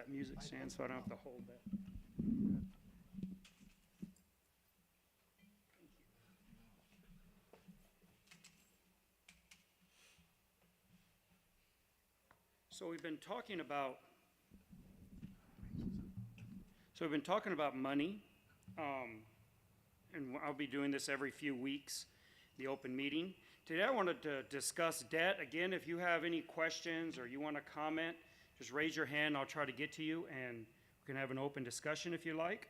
that music stand so I don't have to hold that. So we've been talking about money, and I'll be doing this every few weeks, the open meeting. Today I wanted to discuss debt. Again, if you have any questions or you want to comment, just raise your hand. I'll try to get to you, and we can have an open discussion if you like.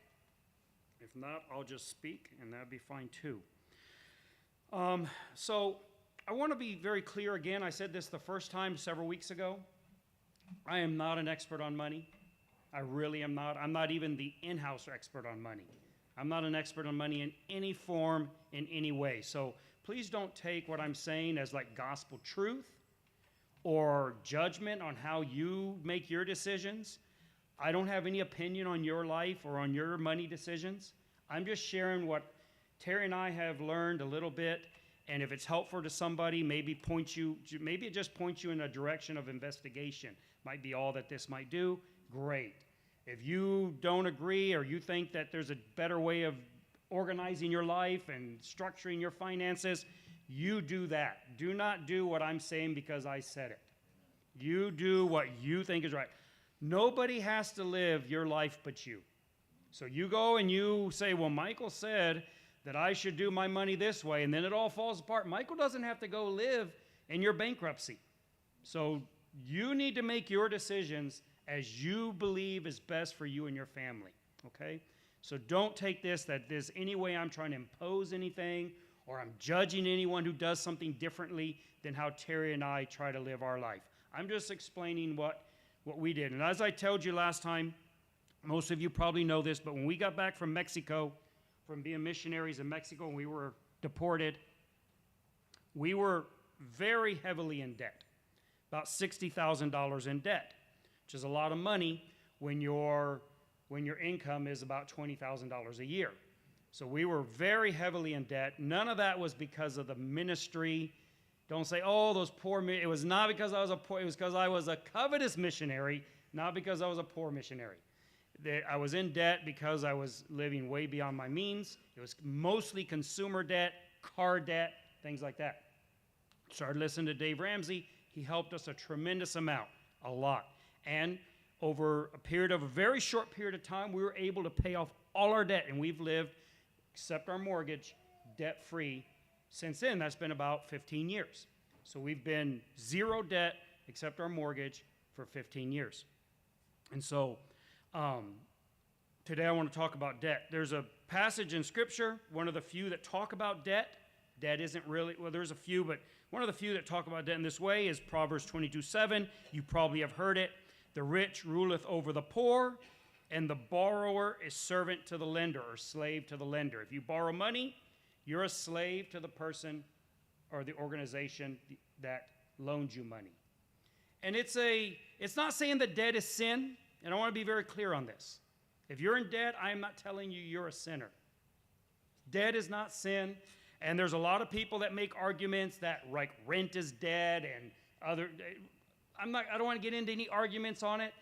If not, I'll just speak, and that'd be fine too. So I want to be very clear again. I said this the first time several weeks ago. I am not an expert on money. I really am not. I'm not even the in-house expert on money. I'm not an expert on money in any form, in any way. So please don't take what I'm saying as like gospel truth or judgment on how you make your decisions. I don't have any opinion on your life or on your money decisions. I'm just sharing what Terry and I have learned a little bit, and if it's helpful to somebody, maybe it just points you in a direction of investigation. Might be all that this might do, great. If you don't agree or you think that there's a better way of organizing your life and structuring your finances, you do that. Do not do what I'm saying because I said it. You do what you think is right. Nobody has to live your life but you. So you go and you say, well, Michael said that I should do my money this way, and then it all falls apart. Michael doesn't have to go live in your bankruptcy. So you need to make your decisions as you believe is best for you and your family, okay? So don't take this that there's any way I'm trying to impose anything or I'm judging anyone who does something differently than how Terry and I try to live our life. I'm just explaining what we did. And as I told you last time, most of you probably know this, but when we got back from Mexico, from being missionaries in Mexico, and we were deported, we were very heavily in debt, about $60,000 in debt, which is a lot of money when your income is about $20,000 a year. So we were very heavily in debt. None of that was because of the ministry. Don't say, oh, those poor, it was not because I was it was because I was a covetous missionary, not because I was a poor missionary. I was in debt because I was living way beyond my means. It was mostly consumer debt, car debt, things like that. Started listening to Dave Ramsey. He helped us a tremendous amount, a lot. And over a very short period of time, we were able to pay off all our debt, and we've lived, except our mortgage, debt-free since then. That's been about 15 years. So we've been zero debt, except our mortgage, for 15 years. And so today I want to talk about debt. There's a passage in Scripture, one of the few that talk about debt. Debt isn't really, well, there's a few, but one of the few that talk about debt in this way is Proverbs 22:7. You probably have heard it. The rich ruleth over the poor, and the borrower is servant to the lender or slave to the lender. If you borrow money, you're a slave to the person or the organization that loaned you money. And it's not saying that debt is sin, and I want to be very clear on this. If you're in debt, I'm not telling you you're a sinner. Debt is not sin, and there's a lot of people that make arguments that like rent is debt and other. I don't want to get into any arguments on it.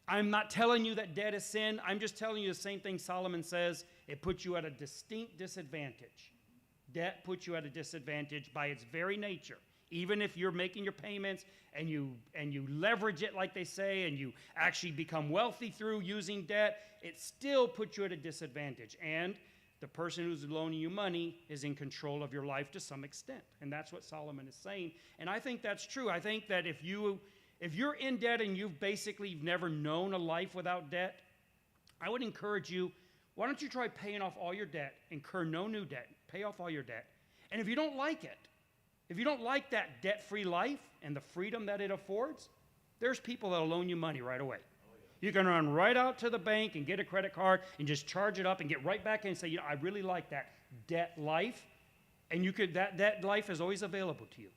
I'm not telling you that debt is sin. I'm just telling you the same thing Solomon says. It puts you at a distinct disadvantage. Debt puts you at a disadvantage by its very nature. Even if you're making your payments and you leverage it like they say and you actually become wealthy through using debt, it still puts you at a disadvantage. And the person who's loaning you money is in control of your life to some extent. And that's what Solomon is saying. And I think that's true. I think that if you're in debt and you've never known a life without debt, I would encourage you, why don't you try paying off all your debt, incur no new debt, pay off all your debt. And if you don't like it, if you don't like that debt-free life and the freedom that it affords, there's people that'll loan you money right away. You can run right out to the bank and get a credit card and just charge it up and get right back in and say, I really like that debt life. And that life is always available to you.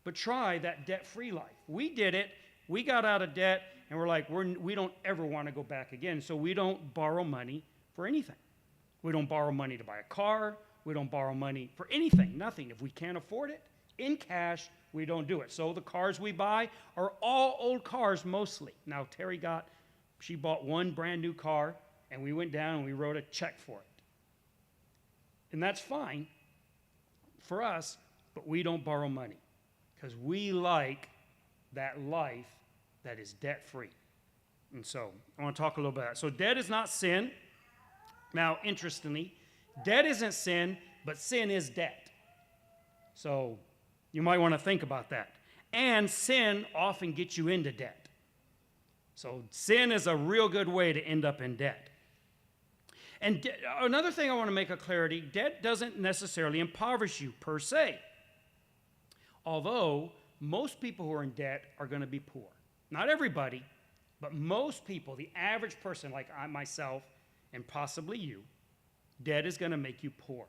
But try that debt-free life. We did it. We got out of debt, and we're like, we don't ever want to go back again. So we don't borrow money for anything. We don't borrow money to buy a car. We don't borrow money for anything, nothing. If we can't afford it, in cash, we don't do it. So the cars we buy are all old cars mostly. Now, Terry got She bought one brand new car, and we went down and we wrote a check for it. And that's fine for us, but we don't borrow money because we like that life that is debt-free. And so I want to talk a little bit. So debt is not sin. Now, interestingly, debt isn't sin, but sin is debt. So you might want to think about that. And sin often gets you into debt. So sin is a real good way to end up in debt. And another thing I want to make a clarity, debt doesn't necessarily impoverish you per se. Although most people who are in debt are going to be poor. Not everybody, but most people, the average person like myself and possibly you, debt is going to make you poor.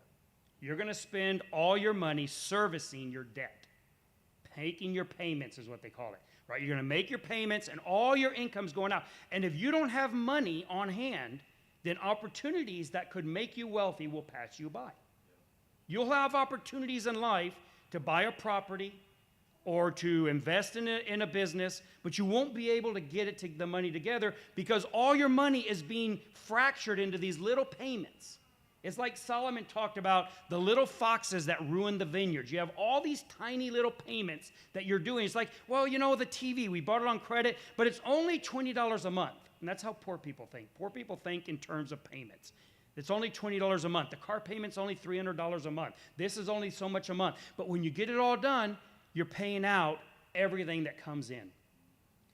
You're going to spend all your money servicing your debt. Making your payments is what they call it, right? You're going to make your payments and all your income's going out. And if you don't have money on hand, then opportunities that could make you wealthy will pass you by. You'll have opportunities in life to buy a property or to invest in a business, but you won't be able to get the money together because all your money is being fractured into these little payments. It's like Solomon talked about the little foxes that ruin the vineyards. You have all these tiny little payments that you're doing. It's like, well, you know, the TV, we bought it on credit, but it's only $20 a month. And that's how poor people think. Poor people think in terms of payments. It's only $20 a month. The car payment's only $300 a month. This is only so much a month. But when you get it all done, you're paying out everything that comes in.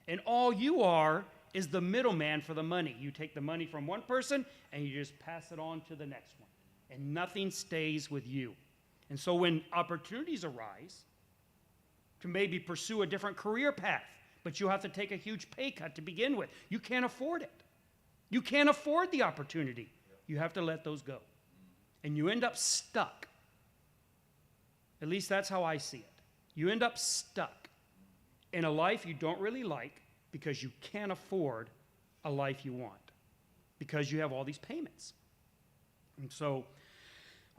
And all you are is the middleman for the money. You take the money from one person and you just pass it on to the next one. And nothing stays with you. And so when opportunities arise to maybe pursue a different career path, but you have to take a huge pay cut to begin with, you can't afford it. You can't afford the opportunity. You have to let those go. And you end up stuck. At least that's how I see it. You end up stuck in a life you don't really like because you can't afford a life you want because you have all these payments. And so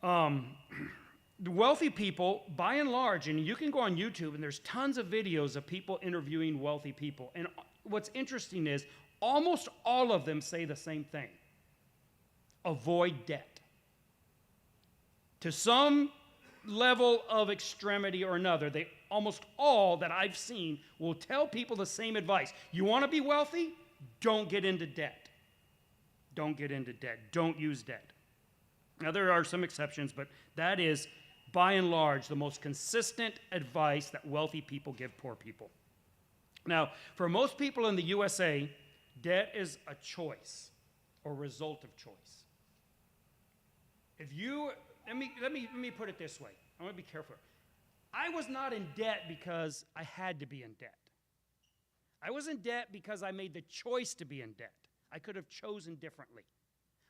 the wealthy people, by and large, and you can go on YouTube and there's tons of videos of people interviewing wealthy people. And what's interesting is almost all of them say the same thing. Avoid debt. To some level of extremity or another, they almost all that I've seen will tell people the same advice. You want to be wealthy? Don't get into debt. Don't get into debt. Don't use debt. Now, there are some exceptions, but that is, by and large, the most consistent advice that wealthy people give poor people. Now, for most people in the USA, debt is a choice or result of choice. If you, let me put it this way. I want to be careful. I was not in debt because I had to be in debt. I was in debt because I made the choice to be in debt. I could have chosen differently.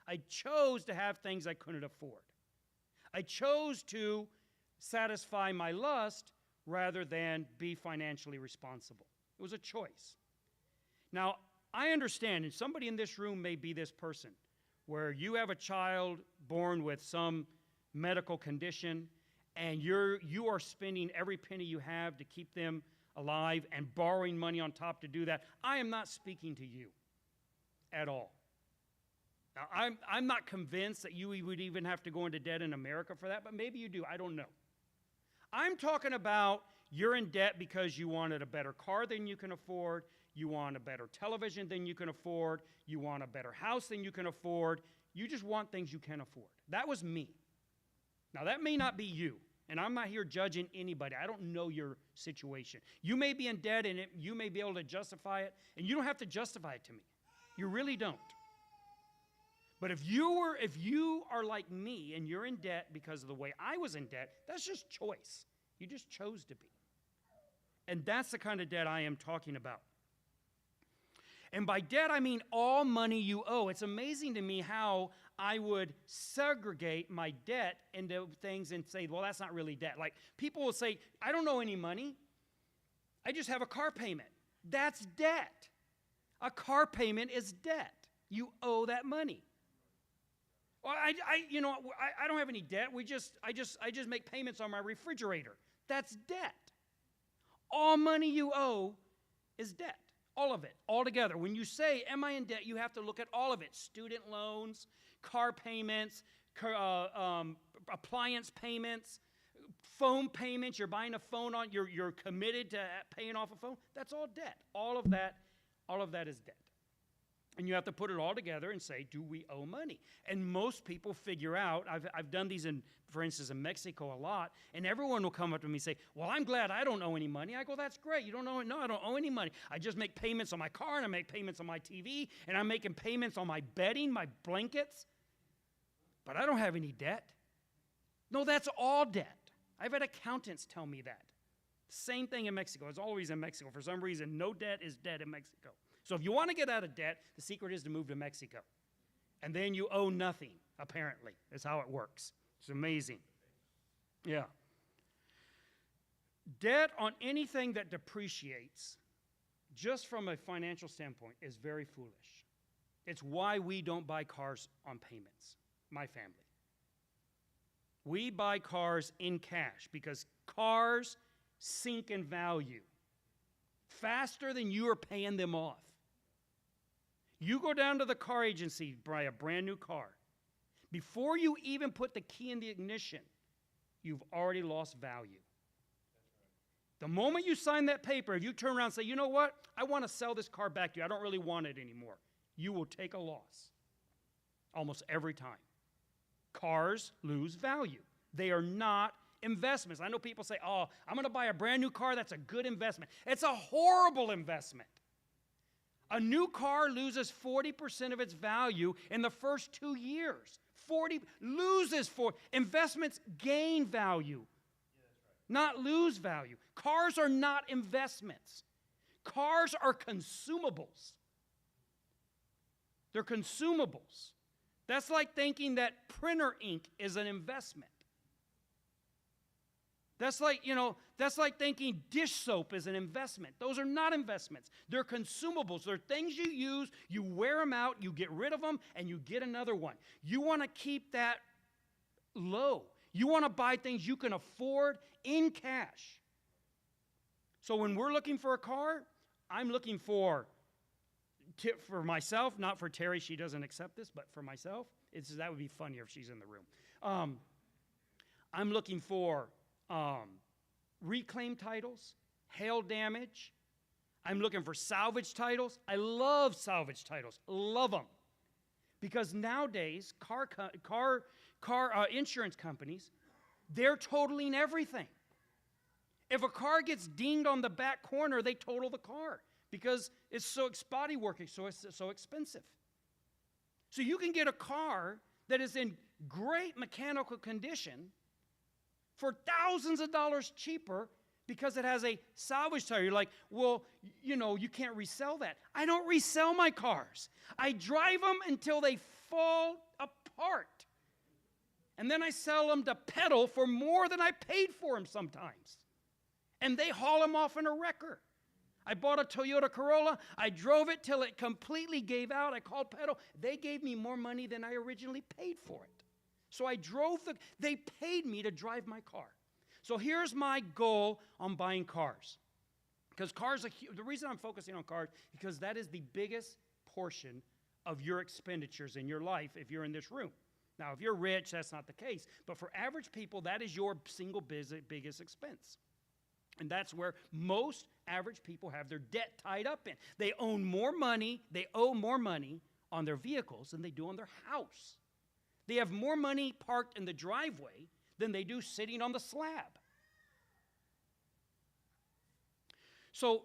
I chose to have things I couldn't afford. I chose to satisfy my lust rather than be financially responsible. It was a choice. Now, I understand, and somebody in this room may be this person, where you have a child born with some medical condition, and you are spending every penny you have to keep them alive and borrowing money on top to do that. I am not speaking to you at all. Now, I'm not convinced that you would even have to go into debt in America for that, but maybe you do. I don't know. I'm talking about you're in debt because you wanted a better car than you can afford, you want a better television than you can afford, you want a better house than you can afford, you just want things you can't afford. That was me. Now, that may not be you, and I'm not here judging anybody. I don't know your situation. You may be in debt, and you may be able to justify it, and you don't have to justify it to me. You really don't. But if you are like me and you're in debt because of the way I was in debt, that's just choice. You just chose to be. And that's the kind of debt I am talking about. And by debt, I mean all money you owe. It's amazing to me how I would segregate my debt into things and say, well, that's not really debt. Like, people will say, I don't owe any money. I just have a car payment. That's debt. A car payment is debt. You owe that money. Well, I don't have any debt. I just make payments on my refrigerator. That's debt. All money you owe is debt. All of it, all together. When you say, am I in debt, you have to look at all of it. Student loans, car payments, appliance payments, phone payments. You're buying a phone, you're committed to paying off a phone. That's all debt. All of that is debt. And you have to put it all together and say, do we owe money? And most people figure out, I've done these, for instance, in Mexico a lot, and everyone will come up to me and say, well, I'm glad I don't owe any money. I go, that's great. You don't owe it? No, I don't owe any money. I just make payments on my car, and I make payments on my TV, and I'm making payments on my bedding, my blankets, but I don't have any debt. No, that's all debt. I've had accountants tell me that. Same thing in Mexico. It's always in Mexico. For some reason, no debt is debt in Mexico. So if you want to get out of debt, the secret is to move to Mexico. And then you owe nothing, apparently. That's how it works. It's amazing. Yeah. Debt on anything that depreciates, just from a financial standpoint, is very foolish. It's why we don't buy cars on payments, my family. We buy cars in cash because cars sink in value faster than you are paying them off. You go down to the car agency, buy a brand new car. Before you even put the key in the ignition, you've already lost value. The moment you sign that paper, if you turn around and say, you know what, I want to sell this car back to you, I don't really want it anymore, you will take a loss almost every time. Cars lose value. They are not investments. I know people say, oh, I'm going to buy a brand new car, that's a good investment. It's a horrible investment. A new car loses 40% of its value in the first 2 years. 40 loses for investments gain value, not lose value. Cars are not investments. Cars are consumables. They're consumables. That's like thinking that printer ink is an investment. That's like thinking dish soap is an investment. Those are not investments. They're consumables. They're things you use, you wear them out, you get rid of them, and you get another one. You want to keep that low. You want to buy things you can afford in cash. So when we're looking for a car, I'm looking for myself, not for Terry, she doesn't accept this, but for myself, that would be funnier if she's in the room. I'm looking for reclaim titles, hail damage. I'm looking for salvage titles. I love salvage titles, love them. Because nowadays, car insurance companies, they're totaling everything. If a car gets dinged on the back corner, they total the car because it's so spotty working, so it's so expensive. So you can get a car that is in great mechanical condition for thousands of dollars cheaper because it has a salvage tire. You're like, well, you can't resell that. I don't resell my cars. I drive them until they fall apart. And then I sell them to Pedal for more than I paid for them sometimes. And they haul them off in a wrecker. I bought a Toyota Corolla. I drove it till it completely gave out. I called Pedal. They gave me more money than I originally paid for it. So they paid me to drive my car. So here's my goal on buying cars. Because the reason I'm focusing on cars, because that is the biggest portion of your expenditures in your life if you're in this room. Now, if you're rich, that's not the case. But for average people, that is your single biggest expense. And that's where most average people have their debt tied up in. They owe more money on their vehicles than they do on their house. They have more money parked in the driveway than they do sitting on the slab. So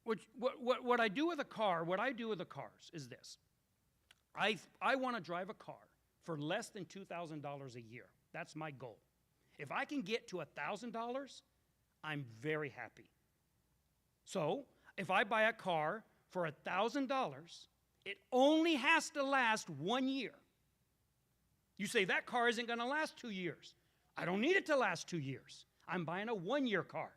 what I do with a car, what I do with the cars is this. I want to drive a car for less than $2,000 a year. That's my goal. If I can get to $1,000, I'm very happy. So if I buy a car for $1,000, it only has to last 1 year. You say, that car isn't going to last 2 years. I don't need it to last 2 years. I'm buying a 1-year car.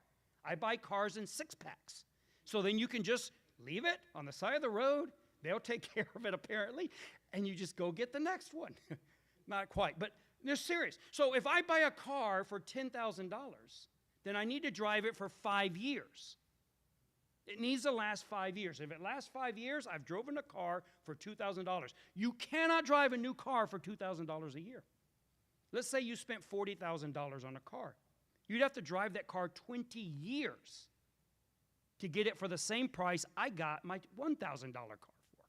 I buy cars in 6-packs. So then you can just leave it on the side of the road. They'll take care of it, apparently, and you just go get the next one. Not quite, but they're serious. So if I buy a car for $10,000, then I need to drive it for 5 years. It needs to last 5 years. If it lasts 5 years, I've driven a car for $2,000. You cannot drive a new car for $2,000 a year. Let's say you spent $40,000 on a car. You'd have to drive that car 20 years to get it for the same price I got my $1,000 car for.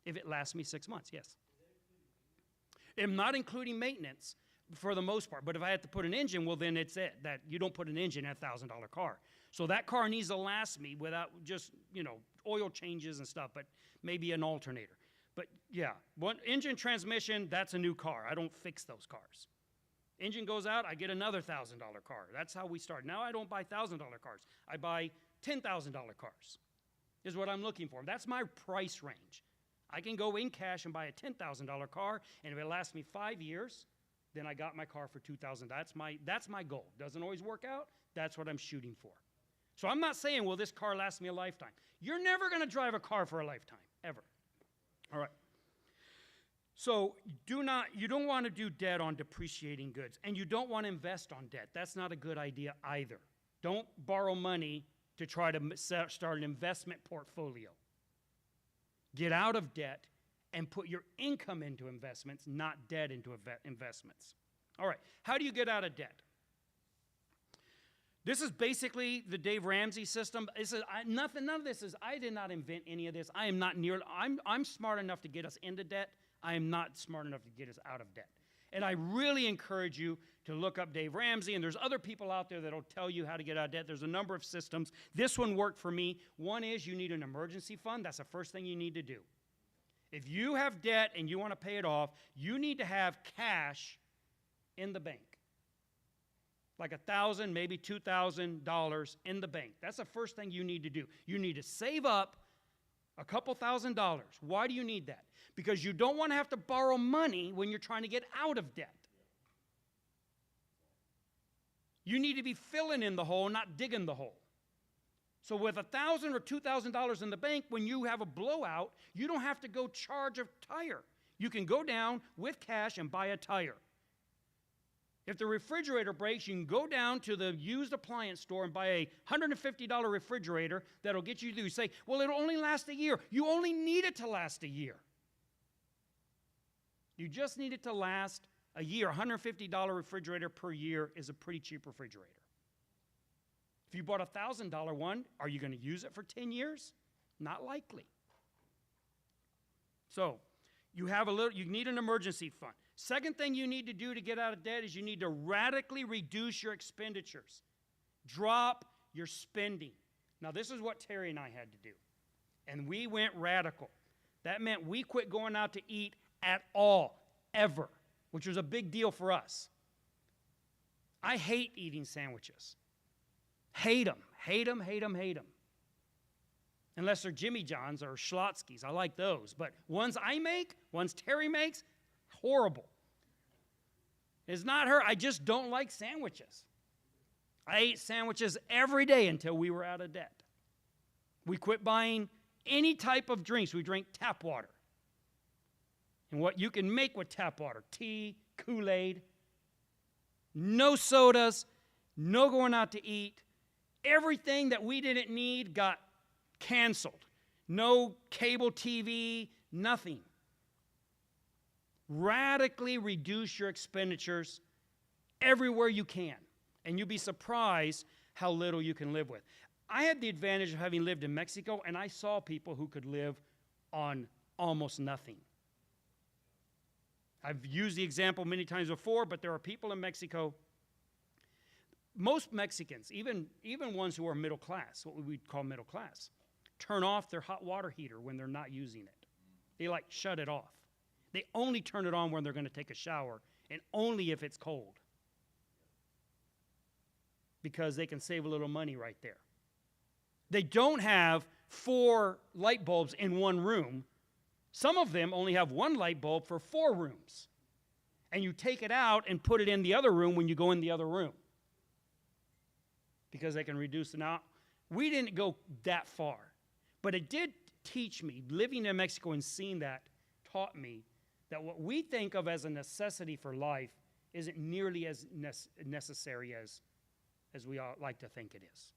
If it lasts me 6 months, yes. I'm not including maintenance for the most part, but if I had to put an engine, well, then it's it. That you don't put an engine in a $1,000 car. So that car needs to last me without just, oil changes and stuff, but maybe an alternator. But yeah, one engine, transmission, that's a new car. I don't fix those cars. Engine goes out, I get another $1,000 car. That's how we start. Now I don't buy $1,000 cars. I buy $10,000 cars is what I'm looking for. That's my price range. I can go in cash and buy a $10,000 car, and if it lasts me 5 years, then I got my car for $2,000. That's my goal. Doesn't always work out. That's what I'm shooting for. So I'm not saying, well, this car lasts me a lifetime. You're never going to drive a car for a lifetime, ever. All right. So you don't want to do debt on depreciating goods, and you don't want to invest on debt. That's not a good idea either. Don't borrow money to try to start an investment portfolio. Get out of debt and put your income into investments, not debt into investments. All right, how do you get out of debt? This is basically the Dave Ramsey system. None of this is, I did not invent any of this. I am not near, I'm smart enough to get us into debt. I am not smart enough to get us out of debt. And I really encourage you to look up Dave Ramsey, and there's other people out there that'll tell you how to get out of debt. There's a number of systems. This one worked for me. One is you need an emergency fund. That's the first thing you need to do. If you have debt and you want to pay it off, you need to have cash in the bank. Like $1,000, maybe $2,000 in the bank. That's the first thing you need to do. You need to save up a couple $1,000s. Why do you need that? Because you don't want to have to borrow money when you're trying to get out of debt. You need to be filling in the hole, not digging the hole. So with $1,000 or $2,000 in the bank, when you have a blowout, you don't have to go charge a tire. You can go down with cash and buy a tire. If the refrigerator breaks, you can go down to the used appliance store and buy a $150 refrigerator that'll get you through. You say, well, it'll only last a year. You only need it to last a year. You just need it to last a year. $150 refrigerator per year is a pretty cheap refrigerator. If you bought a $1,000 one, are you going to use it for 10 years? Not likely. So you need an emergency fund. Second thing you need to do to get out of debt is you need to radically reduce your expenditures. Drop your spending. Now, this is what Terry and I had to do. And we went radical. That meant we quit going out to eat at all, ever, which was a big deal for us. I hate eating sandwiches. Hate them, hate them, hate them, hate them. Unless they're Jimmy John's or Schlotzsky's. I like those. But ones I make, ones Terry makes, horrible. It's not her. I just don't like sandwiches. I ate sandwiches every day until we were out of debt. We quit buying any type of drinks. We drank tap water. And what you can make with tap water, tea, Kool-Aid, no sodas, no going out to eat. Everything that we didn't need got canceled. No cable TV, nothing. Radically reduce your expenditures everywhere you can, and you'll be surprised how little you can live with. I had the advantage of having lived in Mexico, and I saw people who could live on almost nothing. I've used the example many times before, but there are people in Mexico, most Mexicans, even ones who are middle class, what we would call middle class, turn off their hot water heater when they're not using it. They shut it off. They only turn it on when they're going to take a shower, and only if it's cold. Because they can save a little money right there. They don't have 4 light bulbs in one room. Some of them only have 1 light bulb for 4 rooms. And you take it out and put it in the other room when you go in the other room. Because they can reduce it. Now, we didn't go that far. But it did teach me, living in Mexico and seeing that, taught me that what we think of as a necessity for life isn't nearly as necessary as we all like to think it is.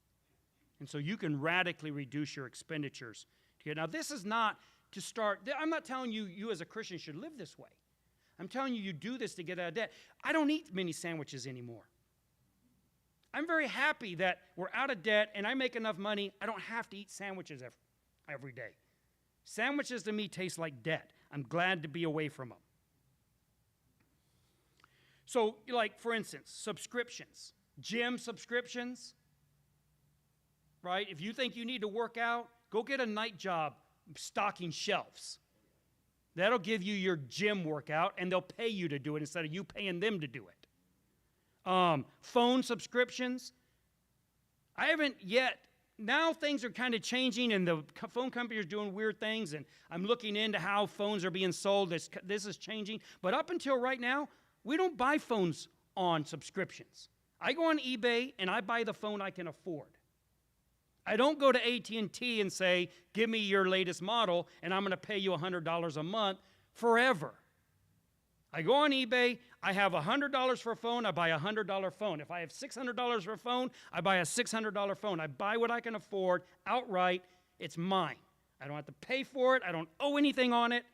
And so you can radically reduce your expenditures. Now, this is not to start, I'm not telling you, you as a Christian should live this way. I'm telling you, you do this to get out of debt. I don't eat many sandwiches anymore. I'm very happy that we're out of debt and I make enough money, I don't have to eat sandwiches every day. Sandwiches to me taste like debt. I'm glad to be away from them. So, like, for instance, subscriptions. Gym subscriptions, right? If you think you need to work out, go get a night job stocking shelves. That'll give you your gym workout, and they'll pay you to do it instead of you paying them to do it. Phone subscriptions. I haven't yet. Now things are kind of changing, and the phone companies are doing weird things, and I'm looking into how phones are being sold. This is changing. But up until right now, we don't buy phones on subscriptions. I go on eBay, and I buy the phone I can afford. I don't go to AT&T and say, give me your latest model, and I'm going to pay you $100 a month forever. I go on eBay, I have $100 for a phone, I buy a $100 phone. If I have $600 for a phone, I buy a $600 phone. I buy what I can afford outright. It's mine. I don't have to pay for it. I don't owe anything on it.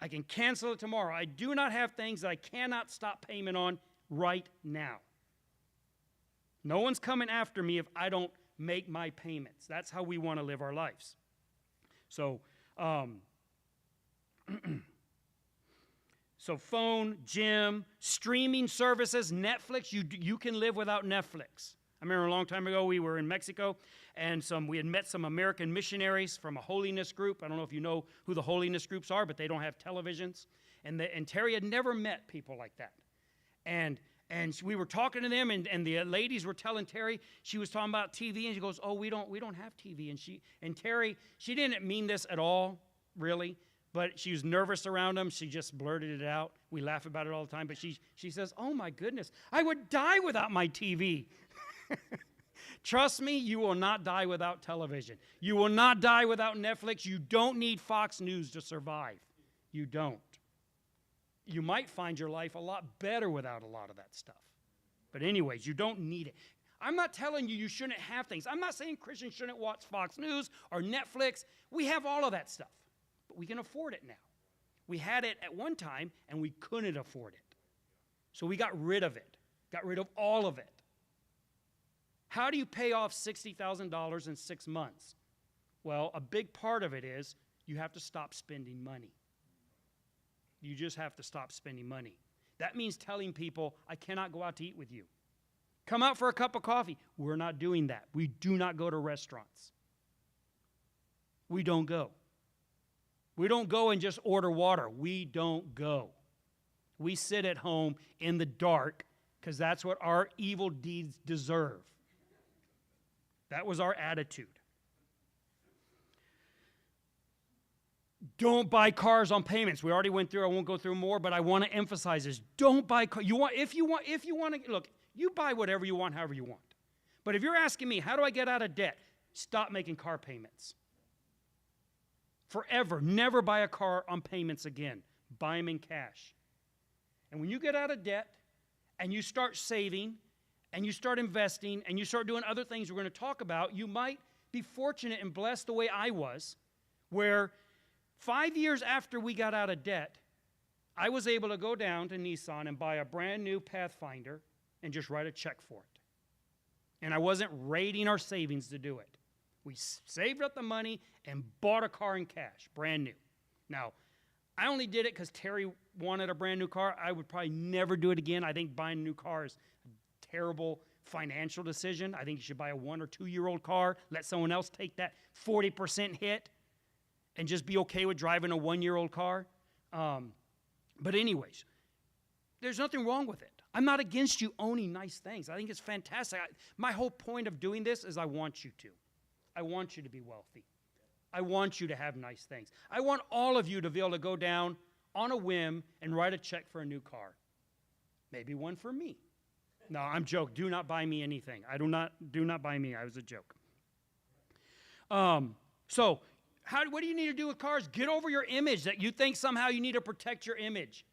I can cancel it tomorrow. I do not have things that I cannot stop payment on right now. No one's coming after me if I don't make my payments. That's how we want to live our lives. So, so phone, gym, streaming services, Netflix. You can live without Netflix. I remember a long time ago we were in Mexico, and we had met some American missionaries from a holiness group. I don't know if you know who the holiness groups are, but they don't have televisions. And Terry had never met people like that. And we were talking to them, and the ladies were telling Terry, she was talking about TV, and she goes, oh, we don't have TV. And Terry, she didn't mean this at all, really, but she was nervous around them. She just blurted it out. We laugh about it all the time, but she says, oh my goodness, I would die without my TV. Trust me, you will not die without television. You will not die without Netflix. You don't need Fox News to survive. You don't. You might find your life a lot better without a lot of that stuff. But anyways, you don't need it. I'm not telling you shouldn't have things. I'm not saying Christians shouldn't watch Fox News or Netflix. We have all of that stuff. But we can afford it now. We had it at one time, and we couldn't afford it. So we got rid of it. Got rid of all of it. How do you pay off $60,000 in 6 months? Well, a big part of it is you have to stop spending money. You just have to stop spending money. That means telling people, I cannot go out to eat with you. Come out for a cup of coffee. We're not doing that. We do not go to restaurants. We don't go. We don't go and just order water. We don't go. We sit at home in the dark because that's what our evil deeds deserve. That was our attitude. Don't buy cars on payments. We already went through. I won't go through more, but I want to emphasize this. Don't buy cars. If you want to look, you buy whatever you want, however you want. But if you're asking me, how do I get out of debt? Stop making car payments. Forever, never buy a car on payments again. Buy them in cash. And when you get out of debt and you start saving and you start investing and you start doing other things we're going to talk about, you might be fortunate and blessed the way I was, where 5 years after we got out of debt, I was able to go down to Nissan and buy a brand new Pathfinder and just write a check for it. And I wasn't raiding our savings to do it. We saved up the money and bought a car in cash, brand new. Now, I only did it because Terry wanted a brand new car. I would probably never do it again. I think buying a new car is a terrible financial decision. I think you should buy a 1 or 2 year old car, let someone else take that 40% hit, and just be okay with driving a 1 year old car. But anyways, there's nothing wrong with it. I'm not against you owning nice things. I think it's fantastic. My whole point of doing this is I want you to. I want you to be wealthy. I want you to have nice things. I want all of you to be able to go down on a whim and write a check for a new car. Maybe one for me. No, I'm joking. Do not buy me anything. Do not buy me. I was a joke. So, what do you need to do with cars? Get over your image that you think somehow you need to protect your image.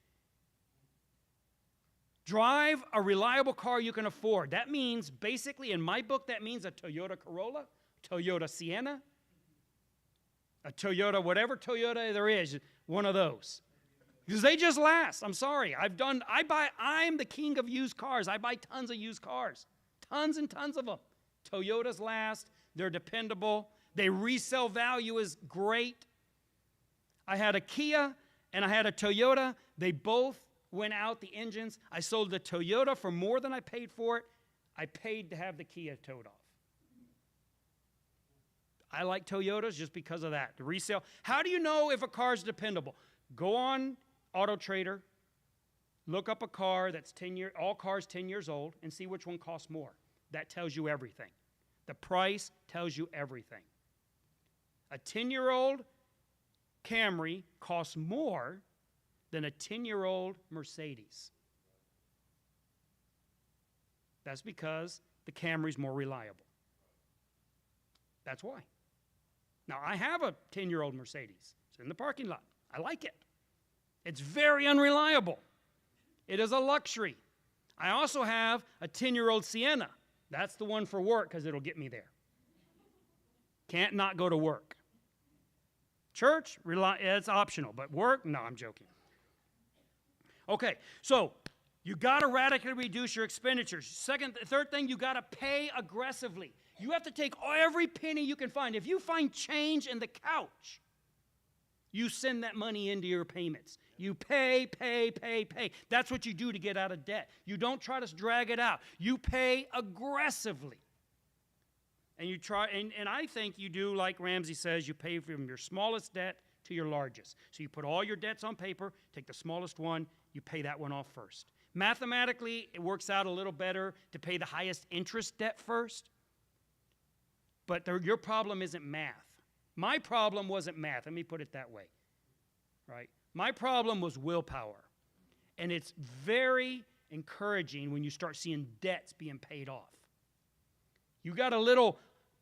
Drive a reliable car you can afford. That means, basically, in my book, that means a Toyota Corolla. Toyota Sienna, a Toyota, whatever Toyota there is, one of those. Because they just last. I'm sorry. I'm the king of used cars. I buy tons of used cars. Tons and tons of them. Toyotas last. They're dependable. Their resale value is great. I had a Kia and I had a Toyota. They both went out, the engines. I sold the Toyota for more than I paid for it. I paid to have the Kia towed off. I like Toyotas just because of that. The resale. How do you know if a car is dependable? Go on Auto Trader, look up a car that's all cars 10 years old, and see which one costs more. That tells you everything. The price tells you everything. A 10-year-old Camry costs more than a 10-year-old Mercedes. That's because the Camry's more reliable. That's why. Now, I have a 10-year-old Mercedes. It's in the parking lot. I like it. It's very unreliable. It is a luxury. I also have a 10-year-old Sienna. That's the one for work because it'll get me there. Can't not go to work. Church, it's optional, but work, no, I'm joking. Okay, so you got to radically reduce your expenditures. Third thing, you got to pay aggressively. You have to take every penny you can find. If you find change in the couch, you send that money into your payments. You pay, pay, pay, pay. That's what you do to get out of debt. You don't try to drag it out. You pay aggressively. And you try, and I think you do like Ramsey says, you pay from your smallest debt to your largest. So you put all your debts on paper, take the smallest one, you pay that one off first. Mathematically, it works out a little better to pay the highest interest debt first. But your problem isn't math. My problem wasn't math. Let me put it that way. Right? My problem was willpower. And it's very encouraging when you start seeing debts being paid off. You got a little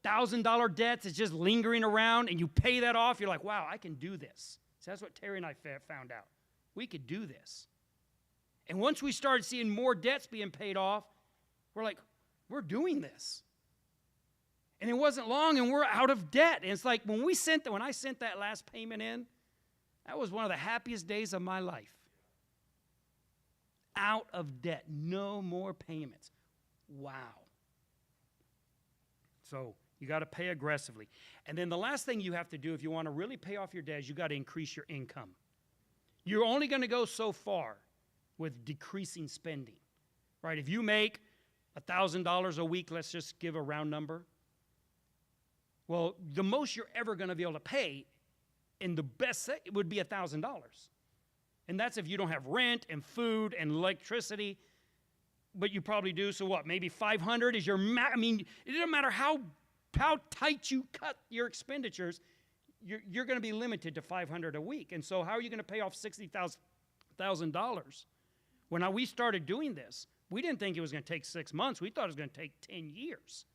$1,000 debts that's just lingering around, and you pay that off, you're like, wow, I can do this. So that's what Terry and I found out. We could do this. And once we started seeing more debts being paid off, we're like, we're doing this. And it wasn't long, and we're out of debt. And it's like when I sent that last payment in, that was one of the happiest days of my life. Out of debt. No more payments. Wow. So you got to pay aggressively. And then the last thing you have to do if you want to really pay off your debt is you got to increase your income. You're only going to go so far with decreasing spending. Right? If you make $1,000 a week, let's just give a round number. Well, the most you're ever going to be able to pay in the best would be $1,000. And that's if you don't have rent and food and electricity, but you probably do. So what, maybe 500 is your it doesn't matter how tight you cut your expenditures, you're going to be limited to 500 a week. And so how are you going to pay off $60,000? When we started doing this, we didn't think it was going to take 6 months. We thought it was going to take 10 years.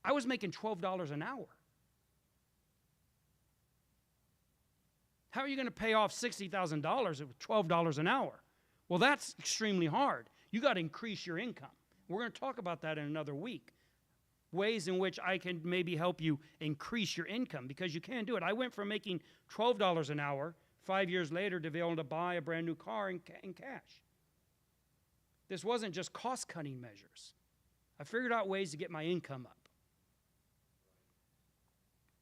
I was making $12 an hour. How are you going to pay off $60,000 with $12 an hour? Well, that's extremely hard. You got to increase your income. We're going to talk about that in another week. Ways in which I can maybe help you increase your income, because you can do it. I went from making $12 an hour 5 years later to be able to buy a brand new car in cash. This wasn't just cost-cutting measures. I figured out ways to get my income up.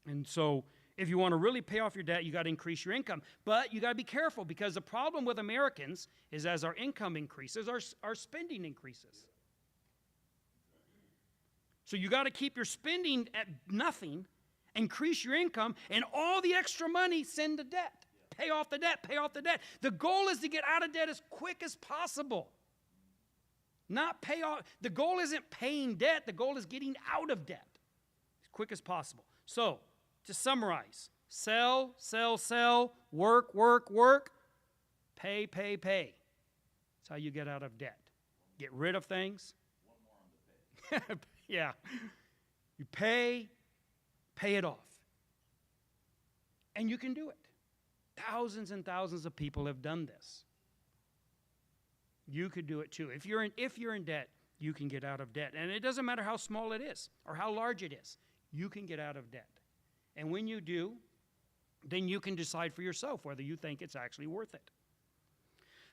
And so if you want to really pay off your debt, you got to increase your income. But you got to be careful, because the problem with Americans is as our income increases, our spending increases. So you got to keep your spending at nothing, increase your income, and all the extra money send to debt. Pay off the debt, pay off the debt. The goal is to get out of debt as quick as possible. Not pay off. The goal isn't paying debt. The goal is getting out of debt as quick as possible. So, to summarize, sell, sell, sell, work, work, work, pay, pay, pay. That's how you get out of debt. Get rid of things. One more on the pay. Yeah. You pay it off. And you can do it. Thousands and thousands of people have done this. You could do it too. If you're in debt, you can get out of debt. And it doesn't matter how small it is or how large it is. you can get out of debt. And when you do, then you can decide for yourself whether you think it's actually worth it.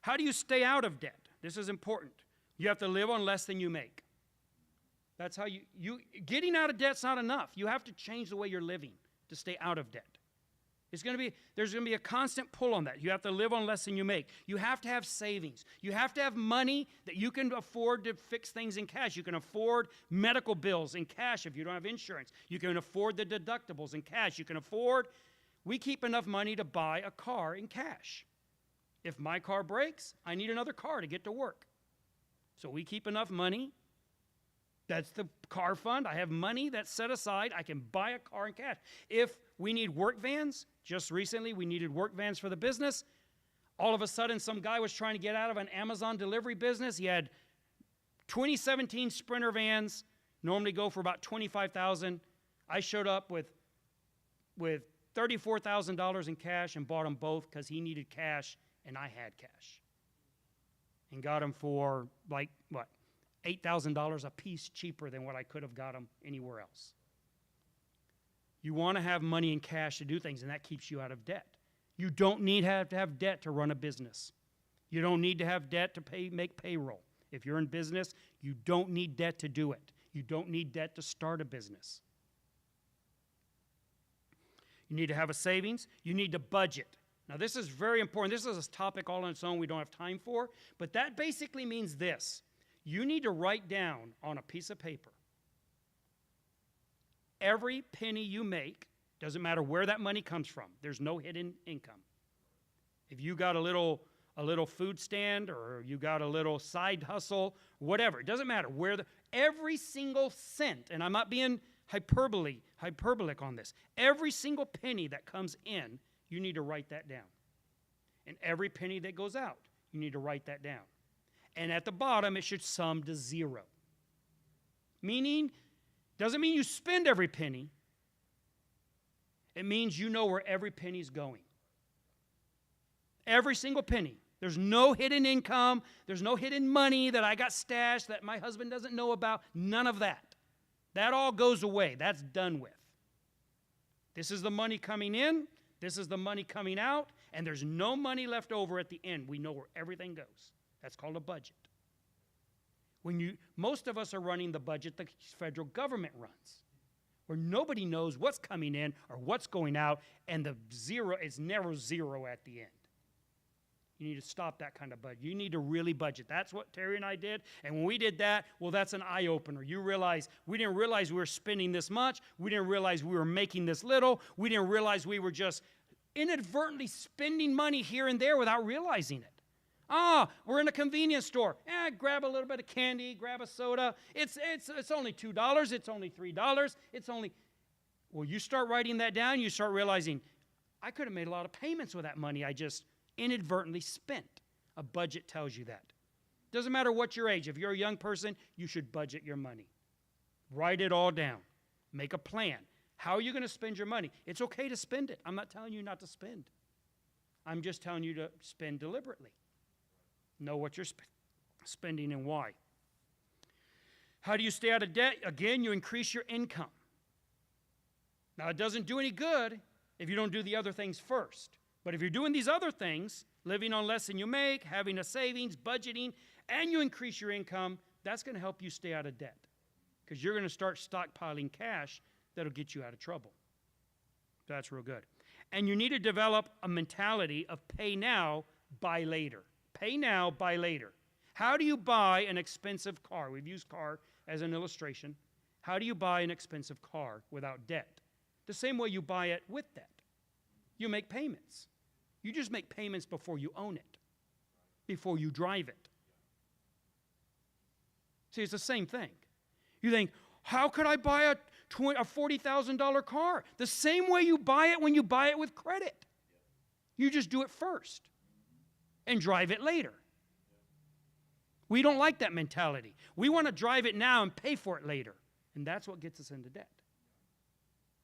How do you stay out of debt? This is important. You have to live on less than you make. That's how getting out of debt's not enough. You have to change the way you're living to stay out of debt. There's going to be a constant pull on that. You have to live on less than you make. You have to have savings. You have to have money that you can afford to fix things in cash. You can afford medical bills in cash if you don't have insurance. You can afford the deductibles in cash. We keep enough money to buy a car in cash. If my car breaks, I need another car to get to work. So we keep enough money. That's the car fund. I have money that's set aside. I can buy a car in cash. If we need work vans, just recently we needed work vans for the business. All of a sudden, some guy was trying to get out of an Amazon delivery business. He had 2017 Sprinter vans, normally go for about $25,000. I showed up with $34,000 in cash and bought them both because he needed cash and I had cash. And got them for like, what, $8,000 a piece cheaper than what I could have got them anywhere else. You want to have money in cash to do things, and that keeps you out of debt. You don't need to have debt to run a business. You don't need to have debt to make payroll. If you're in business, you don't need debt to do it. You don't need debt to start a business. You need to have a savings. You need to budget. Now, this is very important. This is a topic all on its own we don't have time for, but that basically means this. You need to write down on a piece of paper every penny you make, doesn't matter where that money comes from. There's no hidden income. If you got a little food stand or you got a little side hustle, whatever, it doesn't matter where every single cent, and I'm not being hyperbolic on this, every single penny that comes in, you need to write that down. And every penny that goes out, you need to write that down. And at the bottom, it should sum to zero. Meaning, doesn't mean you spend every penny. It means you know where every penny's going. Every single penny. There's no hidden income. There's no hidden money that I got stashed that my husband doesn't know about. None of that. That all goes away. That's done with. This is the money coming in. This is the money coming out. And there's no money left over at the end. We know where everything goes. That's called a budget. Most of us are running the budget the federal government runs, where nobody knows what's coming in or what's going out, and the zero is never zero at the end. You need to stop that kind of budget. You need to really budget. That's what Terry and I did, and when we did that, well, that's an eye-opener. You realize, we didn't realize we were spending this much. We didn't realize we were making this little. We didn't realize we were just inadvertently spending money here and there without realizing it. We're in a convenience store. Grab a little bit of candy, grab a soda. It's only $2. It's only $3. Well, you start writing that down, you start realizing, I could have made a lot of payments with that money I just inadvertently spent. A budget tells you that. Doesn't matter what your age. If you're a young person, you should budget your money. Write it all down. Make a plan. How are you going to spend your money? It's okay to spend it. I'm not telling you not to spend. I'm just telling you to spend deliberately. Know what you're spending and why. How do you stay out of debt? Again, you increase your income. Now, it doesn't do any good if you don't do the other things first. But if you're doing these other things, living on less than you make, having a savings, budgeting, and you increase your income, that's going to help you stay out of debt. Because you're going to start stockpiling cash that'll get you out of trouble. That's real good. And you need to develop a mentality of pay now, buy later. Pay now, buy later. How do you buy an expensive car? We've used car as an illustration. How do you buy an expensive car without debt? The same way you buy it with debt. You make payments. You just make payments before you own it, before you drive it. See, it's the same thing. You think, how could I buy a $40,000 car? The same way you buy it when you buy it with credit. You just do it first and drive it later. We don't like that mentality. We want to drive it now and pay for it later. And that's what gets us into debt.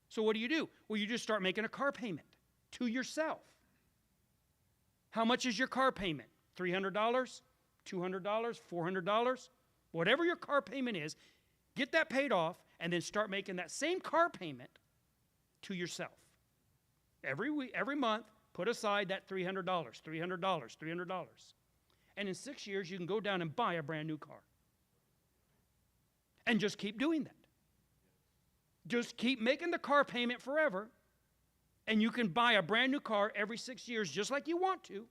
So what do? Well, you just start making a car payment to yourself. How much is your car payment? $300? $200? $400? Whatever your car payment is, get that paid off, and then start making that same car payment to yourself. Every week, every month, put aside that $300, $300, $300. And in 6 years, you can go down and buy a brand new car. And just keep doing that. Just keep making the car payment forever, and you can buy a brand new car every 6 years just like you want to,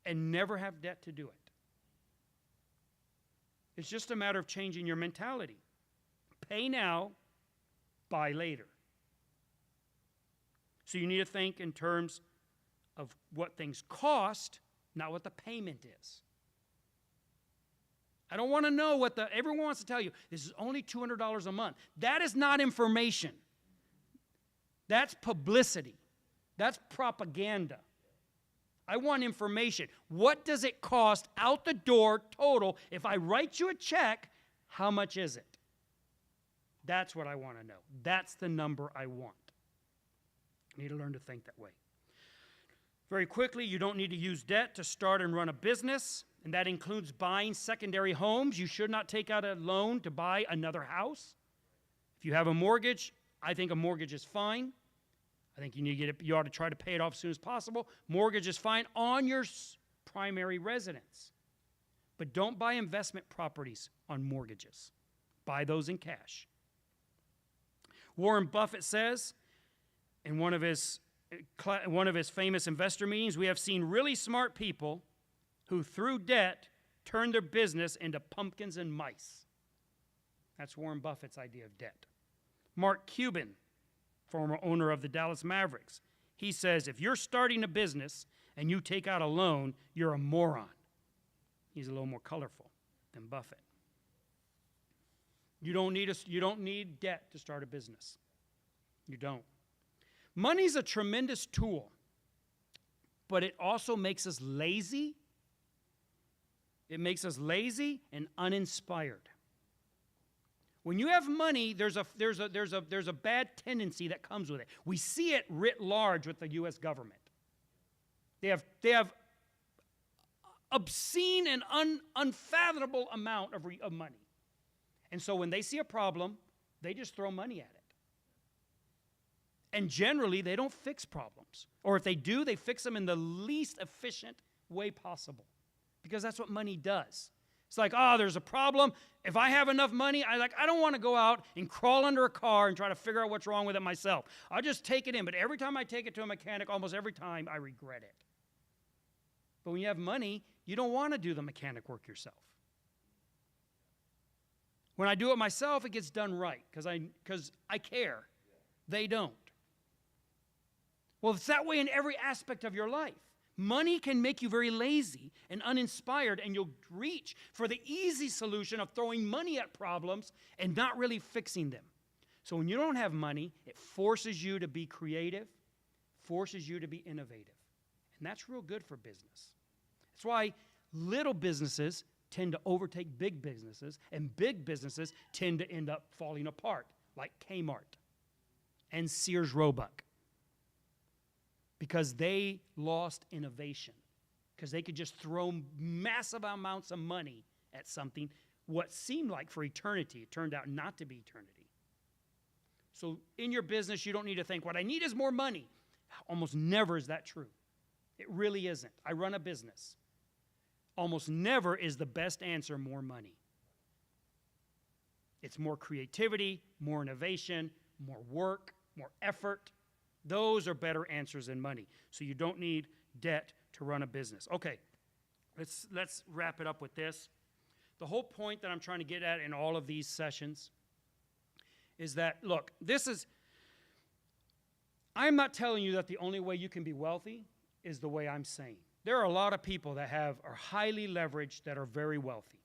and never have debt to do it. It's just a matter of changing your mentality. Pay now, buy later. So you need to think in terms of what things cost, not what the payment is. I don't want to know what everyone wants to tell you, this is only $200 a month. That is not information. That's publicity. That's propaganda. I want information. What does it cost out the door total? If I write you a check, how much is it? That's what I want to know. That's the number I want. You need to learn to think that way. Very quickly, you don't need to use debt to start and run a business, and that includes buying secondary homes. You should not take out a loan to buy another house. If you have a mortgage, I think a mortgage is fine. I think you ought to try to pay it off as soon as possible. Mortgage is fine on your primary residence. But don't buy investment properties on mortgages. Buy those in cash. Warren Buffett says in one of his famous investor meetings, we have seen really smart people who, through debt, turn their business into pumpkins and mice. That's Warren Buffett's idea of debt. Mark Cuban, former owner of the Dallas Mavericks, he says, if you're starting a business and you take out a loan, you're a moron. He's a little more colorful than Buffett. You don't need debt to start a business. You don't. Money's a tremendous tool, but it also makes us lazy. It makes us lazy and uninspired. When you have money, there's a bad tendency that comes with it. We see it writ large with the U.S. government. They have obscene and unfathomable amount of money. And so when they see a problem, they just throw money at it. And generally, they don't fix problems. Or if they do, they fix them in the least efficient way possible. Because that's what money does. It's like, there's a problem. If I have enough money, I don't want to go out and crawl under a car and try to figure out what's wrong with it myself. I'll just take it in. But every time I take it to a mechanic, almost every time, I regret it. But when you have money, you don't want to do the mechanic work yourself. When I do it myself, it gets done right because I care. They don't. Well, it's that way in every aspect of your life. Money can make you very lazy and uninspired, and you'll reach for the easy solution of throwing money at problems and not really fixing them. So when you don't have money, it forces you to be creative, forces you to be innovative. And that's real good for business. That's why little businesses tend to overtake big businesses, and big businesses tend to end up falling apart, like Kmart and Sears Roebuck. Because they lost innovation. Because they could just throw massive amounts of money at something, what seemed like for eternity. It turned out not to be eternity. So in your business, you don't need to think, what I need is more money. Almost never is that true. It really isn't. I run a business. Almost never is the best answer more money. It's more creativity, more innovation, more work, more effort. Those are better answers than money. So you don't need debt to run a business. Okay, let's wrap it up with this. The whole point that I'm trying to get at in all of these sessions is that, look, I'm not telling you that the only way you can be wealthy is the way I'm saying. There are a lot of people that are highly leveraged that are very wealthy.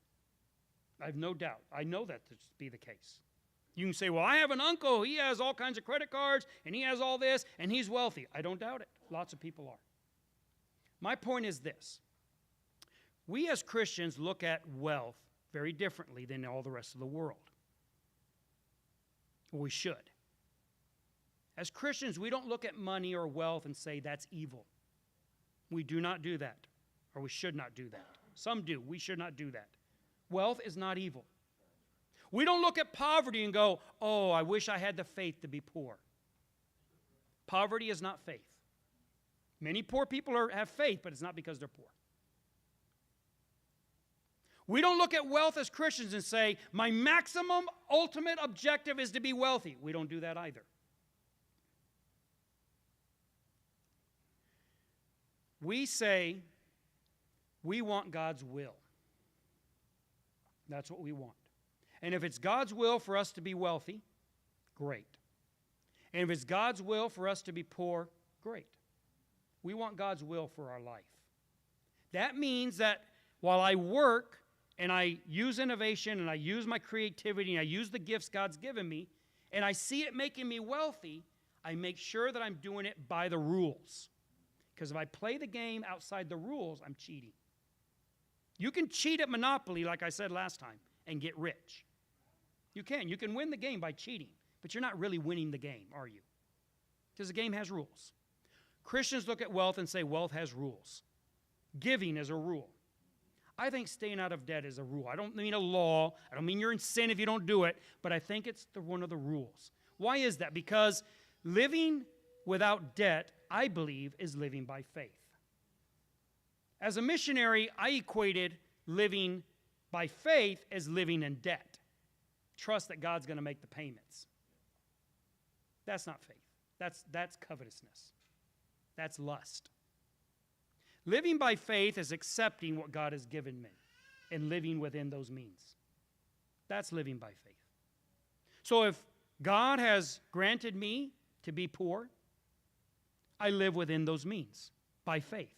I have no doubt. I know that to be the case. You can say, well, I have an uncle. He has all kinds of credit cards, and he has all this, and he's wealthy. I don't doubt it. Lots of people are. My point is this. We as Christians look at wealth very differently than all the rest of the world. We should. As Christians, we don't look at money or wealth and say that's evil. We do not do that, or we should not do that. Some do. We should not do that. Wealth is not evil. We don't look at poverty and go, oh, I wish I had the faith to be poor. Poverty is not faith. Many poor people have faith, but it's not because they're poor. We don't look at wealth as Christians and say, my maximum ultimate objective is to be wealthy. We don't do that either. We say we want God's will. That's what we want. And if it's God's will for us to be wealthy, great. And if it's God's will for us to be poor, great. We want God's will for our life. That means that while I work and I use innovation and I use my creativity and I use the gifts God's given me, and I see it making me wealthy, I make sure that I'm doing it by the rules. Because if I play the game outside the rules, I'm cheating. You can cheat at Monopoly, like I said last time, and get rich. You can. You can win the game by cheating, but you're not really winning the game, are you? Because the game has rules. Christians look at wealth and say wealth has rules. Giving is a rule. I think staying out of debt is a rule. I don't mean a law. I don't mean you're in sin if you don't do it, but I think it's one of the rules. Why is that? Because living without debt, I believe, is living by faith. As a missionary, I equated living by faith as living in debt. Trust that God's going to make the payments. That's not faith. That's covetousness. That's lust. Living by faith is accepting what God has given me and living within those means. That's living by faith. So if God has granted me to be poor, I live within those means by faith.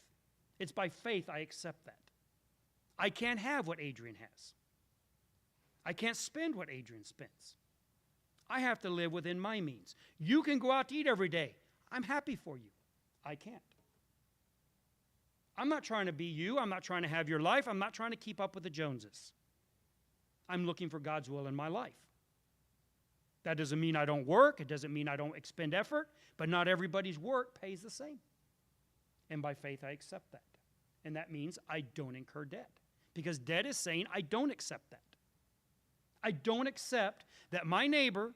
It's by faith I accept that. I can't have what Adrian has. I can't spend what Adrian spends. I have to live within my means. You can go out to eat every day. I'm happy for you. I can't. I'm not trying to be you. I'm not trying to have your life. I'm not trying to keep up with the Joneses. I'm looking for God's will in my life. That doesn't mean I don't work. It doesn't mean I don't expend effort. But not everybody's work pays the same. And by faith, I accept that. And that means I don't incur debt. Because debt is saying I don't accept that. I don't accept that my neighbor,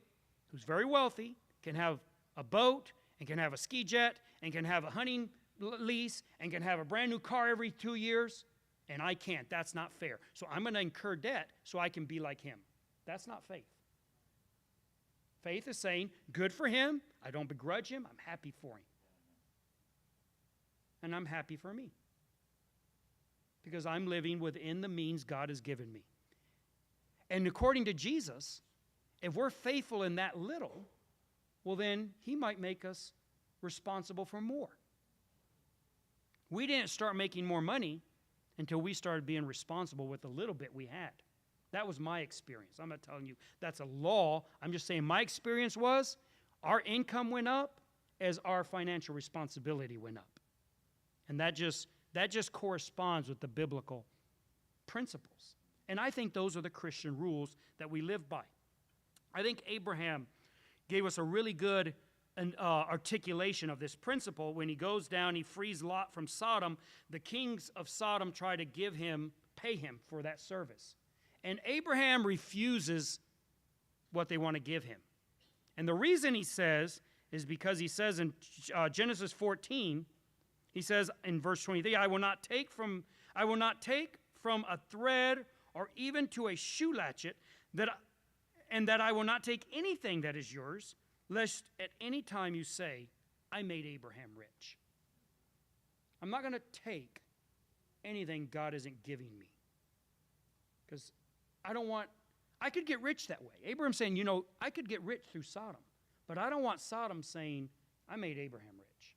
who's very wealthy, can have a boat and can have a ski jet and can have a hunting lease and can have a brand new car every 2 years, and I can't. That's not fair. So I'm going to incur debt so I can be like him. That's not faith. Faith is saying, good for him. I don't begrudge him. I'm happy for him. And I'm happy for me. Because I'm living within the means God has given me. And according to Jesus, if we're faithful in that little, well then he might make us responsible for more. We didn't start making more money until we started being responsible with the little bit we had. That was my experience. I'm not telling you that's a law. I'm just saying my experience was our income went up as our financial responsibility went up. And that just corresponds with the biblical principles. And I think those are the Christian rules that we live by. I think Abraham gave us a really good articulation of this principle. When he goes down, he frees Lot from Sodom. The kings of Sodom try to pay him for that service. And Abraham refuses what they want to give him. And the reason he says is because he says in Genesis 14, he says in verse 23, I will not take from a thread or even to a shoe latchet, and that I will not take anything that is yours, lest at any time you say, I made Abraham rich. I'm not going to take anything God isn't giving me. Because I could get rich that way. Abraham's saying, I could get rich through Sodom, but I don't want Sodom saying, I made Abraham rich.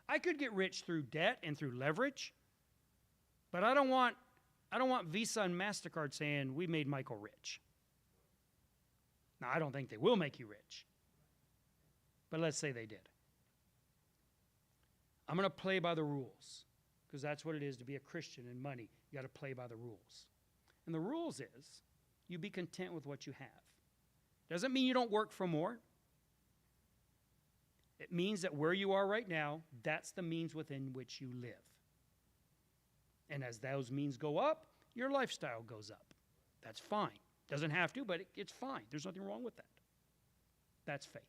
I could get rich through debt and through leverage, but I don't want Visa and MasterCard saying, we made Michael rich. Now, I don't think they will make you rich, but let's say they did. I'm going to play by the rules, because that's what it is to be a Christian in money. You got to play by the rules. And the rules is, you be content with what you have. Doesn't mean you don't work for more. It means that where you are right now, that's the means within which you live. And as those means go up, your lifestyle goes up. That's fine. Doesn't have to, but it's fine. There's nothing wrong with that. That's faith.